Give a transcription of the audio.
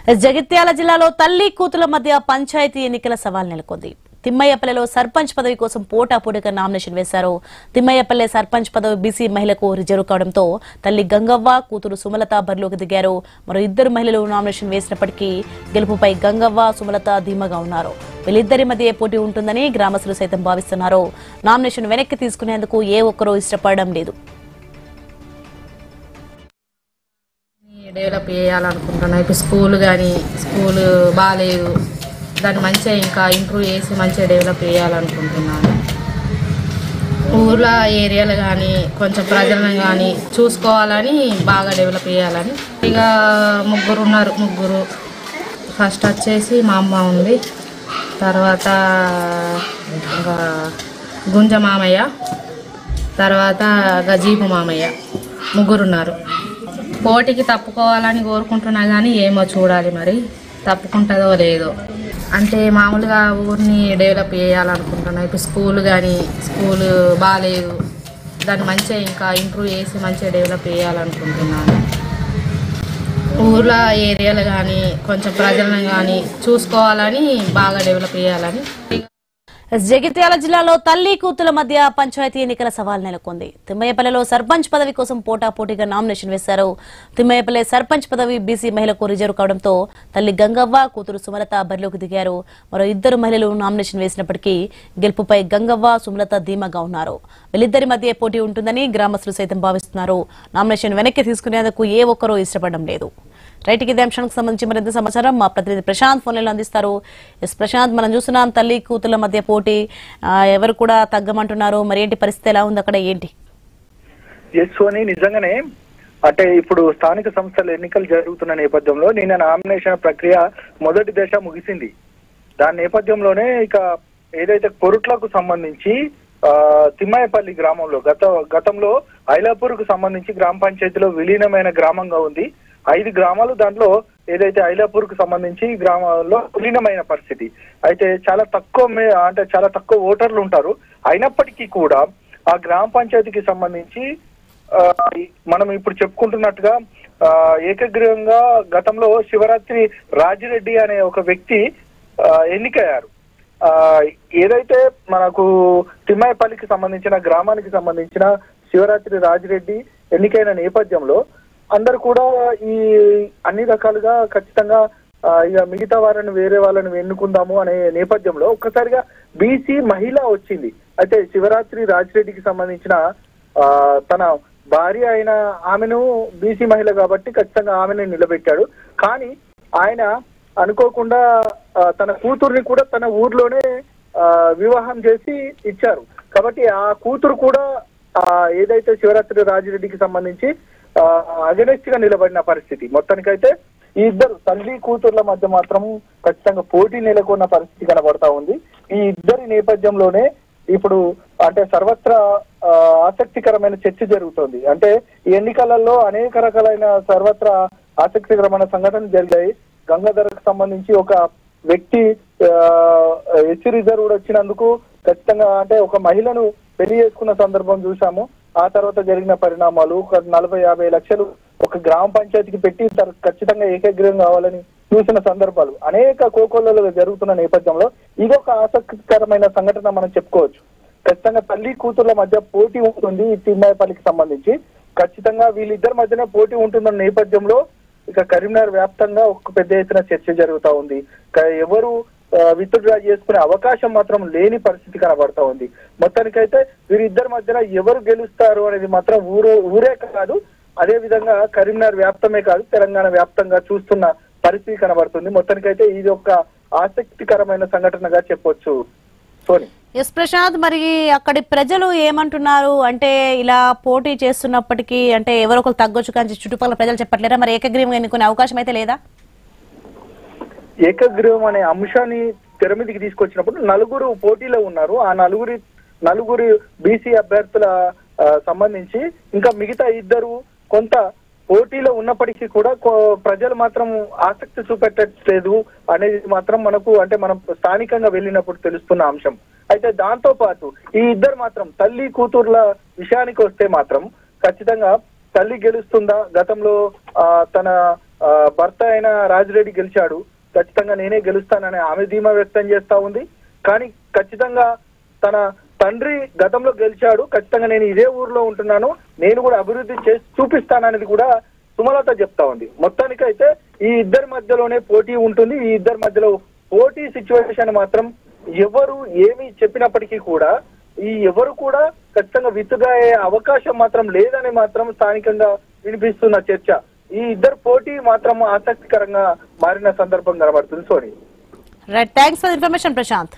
జగిత్యాల జిల్లాలో తల్లి కూతుల మధ్య పంచాయతీ ఎన్నికల సవాల్ నెలకొంది. తిమ్మయ్యపల్లెలో సర్పంచ్ పదవి కోసం పోటాపోటీగా నామినేషన్ వేశారు. తిమ్మయ్యపల్లె సర్పంచ్ పదవి బీసీ మహిళకు రిజర్వ్ కావడంతో తల్లి గంగవ్వ, కూతురు సుమలత బరిలోకి దిగారు. మరో ఇద్దరు మహిళలు నామినేషన్ వేసినప్పటికీ గెలుపుపై గంగవ్వ, సుమలత ధీమాగా ఉన్నారు. వీళ్ళిద్దరి మధ్య పోటీ ఉంటుందని గ్రామస్తులు సైతం భావిస్తున్నారు. నామినేషన్ వెనక్కి తీసుకునేందుకు ఏ ఒక్కరూ ఇష్టపడడం లేదు. డెవలప్ చేయాలనుకుంటున్నాను. ఇప్పుడు స్కూల్ బాగాలేదు, దాన్ని మంచిగా ఇంకా ఇంప్రూవ్ చేసి మంచిగా డెవలప్ చేయాలనుకుంటున్నాను. ఊర్లో ఏరియాలు కానీ కొంచెం ప్రజలను కానీ చూసుకోవాలని, బాగా డెవలప్ చేయాలని. ఇక ముగ్గురు ఉన్నారు. ఫస్ట్ వచ్చేసి మా అమ్మ ఉంది, తర్వాత ఇంకా గుంజ మామయ్య, తర్వాత గజీబు మామయ్య, ముగ్గురున్నారు. పోటీకి తప్పుకోవాలని కోరుకుంటున్నా కానీ ఏమో చూడాలి, మరి తప్పుకుంటుందో లేదో. అంటే మామూలుగా ఊరిని డెవలప్ చేయాలనుకుంటున్నా. ఇప్పుడు స్కూల్ బాగాలేదు, దాన్ని మంచిగా ఇంకా ఇంప్రూవ్ చేసి మంచిగా డెవలప్ చేయాలనుకుంటున్నాను. ఊర్లో ఏరియాలు కానీ కొంచెం ప్రజలను కానీ చూసుకోవాలని, బాగా డెవలప్ చేయాలని. జగిత్యాల జిల్లాలో తల్లి కూతుల మధ్య పంచాయతీ ఎన్నికల సవాల్ నెలకొంది. తిమ్మయ్యపల్లెలో సర్పంచ్ పదవి కోసం పోటాపోటీగా నామినేషన్ వేశారు. తిమ్మయ్యపల్లె సర్పంచ్ పదవి బీసీ మహిళకు రిజర్వ్ కావడంతో తల్లి గంగవ్వ, కూతురు సుమలత బరిలోకి దిగారు. మరో ఇద్దరు మహిళలు నామినేషన్ వేసినప్పటికీ గెలుపుపై గంగవ్వ, సుమలత ధీమాగా ఉన్నారు. వీళ్ళిద్దరి మధ్య పోటీ ఉంటుందని గ్రామస్తులు సైతం భావిస్తున్నారు. నామినేషన్ వెనక్కి తీసుకునేందుకు ఏ ఒక్కరూ ఇష్టపడడం లేదు. రైట్, ఇదే అంశానికి సంబంధించి మరింత సమాచారం మా ప్రతినిధి ప్రశాంత్ ఫోన్లలో అందిస్తారు. ప్రశాంత్, మనం చూస్తున్నాం తల్లి కూతుల మధ్య పోటీ, ఎవరు కూడా తగ్గమంటున్నారు. మరి ఏంటి పరిస్థితి, ఎలా ఉంది అక్కడ, ఏంటి? సోని, నిజంగానే అంటే ఇప్పుడు స్థానిక సంస్థల ఎన్నికలు జరుగుతున్న నేపథ్యంలో నిన్న నామినేషన్ ప్రక్రియ మొదటి దశ ముగిసింది. దాని నేపథ్యంలోనే ఇక ఏదైతే కొరుట్లకు సంబంధించి తిమ్మయ్యపల్లి గ్రామంలో గతంలో ఐలాపూర్కు సంబంధించి గ్రామ పంచాయతీలో విలీనమైన గ్రామంగా ఉంది. 5 గ్రామాలు, దాంట్లో ఏదైతే ఐలాపూర్కు సంబంధించి గ్రామాల్లో విలీనమైన పరిస్థితి. అయితే చాలా తక్కువ ఓటర్లు ఉంటారు. అయినప్పటికీ కూడా ఆ గ్రామ పంచాయతీకి సంబంధించి మనం ఇప్పుడు చెప్పుకుంటున్నట్టుగా ఏకగ్రీవంగా గతంలో శివరాత్రి రాజిరెడ్డి అనే ఒక వ్యక్తి ఎన్నికయ్యారు. ఏదైతే మనకు తిమ్మయ్యపల్లికి సంబంధించిన గ్రామానికి సంబంధించిన శివరాత్రి రాజిరెడ్డి ఎన్నికైన నేపథ్యంలో అందరు కూడా ఈ అన్ని రకాలుగా ఖచ్చితంగా ఇక మిగతా వారిని వేరే వాళ్ళని ఎన్నుకుందాము అనే నేపథ్యంలో ఒక్కసారిగా బీసీ మహిళ వచ్చింది. అయితే శివరాత్రి రాజిరెడ్డికి సంబంధించిన తన భార్య అయిన ఆమెను బీసీ మహిళ కాబట్టి ఖచ్చితంగా ఆమెను నిలబెట్టాడు. కానీ ఆయన అనుకోకుండా తన కూతుర్ని కూడా తన ఊర్లోనే వివాహం చేసి ఇచ్చారు. కాబట్టి ఆ కూతురు కూడా ఏదైతే శివరాత్రి రాజిరెడ్డికి సంబంధించి అగెనెస్ట్ గా నిలబడిన పరిస్థితి. మొత్తానికైతే ఈ ఇద్దరు తల్లి కూతుర్ల మధ్య మాత్రం ఖచ్చితంగా పోటీ నెలకొన్న పరిస్థితి కనబడతా ఉంది. ఈ ఇద్దరి నేపథ్యంలోనే ఇప్పుడు అంటే సర్వత్రా ఆసక్తికరమైన చర్చ జరుగుతోంది. అంటే ఈ ఎన్నికలలో అనేక రకాలైన సర్వత్రా ఆసక్తికరమైన సంఘటనలు జరిగాయి. గంగాధరకు సంబంధించి ఒక వ్యక్తి ఎస్సీ రిజర్వ్ వచ్చినందుకు ఖచ్చితంగా అంటే ఒక మహిళను పెళ్లి చేసుకున్న సందర్భం చూసాము. ఆ తర్వాత జరిగిన పరిణామాలు 40-50 లక్షలు ఒక గ్రామ పంచాయతీకి పెట్టి ఖచ్చితంగా ఏకగ్రీవం కావాలని చూసిన సందర్భాలు అనేక కోకొల్లలో జరుగుతున్న నేపథ్యంలో ఇదొక ఆసక్తికరమైన సంఘటన మనం చెప్పుకోవచ్చు. ఖచ్చితంగా తల్లి కూతుర్ల మధ్య పోటీ ఉంటుంది. ఈ తిమ్మయ్యపల్లికి సంబంధించి ఖచ్చితంగా వీళ్ళిద్దరి మధ్యనే పోటీ ఉంటున్న నేపథ్యంలో ఇక కరీంనగర్ వ్యాప్తంగా ఒక పెద్ద ఎత్తున చర్చ జరుగుతూ ఉంది. ఎవరు విత్డ్రా చేసుకునే అవకాశం మాత్రం లేని పరిస్థితి కనబడతా ఉంది. మొత్తానికైతే వీరిద్దరి మధ్యన ఎవరు గెలుస్తారు అనేది మాత్రం ఊరే కాదు, అదే విధంగా కరీంనగర్ వ్యాప్తమే కాదు తెలంగాణ వ్యాప్తంగా చూస్తున్న పరిస్థితి కనబడుతుంది. మొత్తానికైతే ఇది ఒక ఆసక్తికరమైన సంఘటనగా చెప్పొచ్చు. సోని. ప్రశాంత్, మరి అక్కడి ప్రజలు ఏమంటున్నారు? అంటే ఇలా పోటీ చేస్తున్నప్పటికీ అంటే ఎవరొకరు తగ్గొచ్చు కానీ చుట్టుపక్కల ప్రజలు చెప్పట్లేరా? మరి ఏకగ్రీవంగా ఎన్నుకునే అవకాశం అయితే లేదా? ఏకగ్రీవం అనే అంశాన్ని తెర మీదకి తీసుకొచ్చినప్పుడు నలుగురు పోటీలో ఉన్నారు. ఆ నలుగురు బీసీ అభ్యర్థుల సంబంధించి ఇంకా మిగతా ఇద్దరు కొంత పోటీలో ఉన్నప్పటికీ కూడా ప్రజలు మాత్రం ఆసక్తి చూపెట్టట్లేదు అనేది మాత్రం మనకు అంటే మనం స్థానికంగా వెళ్ళినప్పుడు తెలుస్తున్న అంశం. అయితే దాంతో పాటు ఈ ఇద్దరు మాత్రం తల్లి కూతుర్ల విషయానికి వస్తే మాత్రం ఖచ్చితంగా తల్లి గెలుస్తుందా? గతంలో తన భర్త అయిన రాజిరెడ్డి గెలిచాడు, ఖచ్చితంగా నేనే గెలుస్తానని ఆమె ధీమా వ్యక్తం చేస్తా ఉంది. కానీ ఖచ్చితంగా తన తండ్రి గతంలో గెలిచాడు, ఖచ్చితంగా నేను ఇదే ఊర్లో ఉంటున్నాను, నేను కూడా అభివృద్ధి చేసి చూపిస్తాననేది కూడా సుమలత చెప్తా ఉంది. మొత్తానికైతే ఈ ఇద్దరి మధ్యలోనే పోటీ ఉంటుంది. ఈ ఇద్దరి మధ్యలో పోటీ సిచ్యువేషన్ మాత్రం ఎవరు ఏమి చెప్పినప్పటికీ కూడా ఎవరు కూడా ఖచ్చితంగా విత్తుగా అవకాశం మాత్రం లేదని మాత్రం స్థానికంగా వినిపిస్తున్న చర్చ. ఈ ఇద్దరు పోటీ మాత్రం ఆసక్తికరంగా మారిన సందర్భం కనబడుతుంది. సోని, right, thanks for information Prashanth.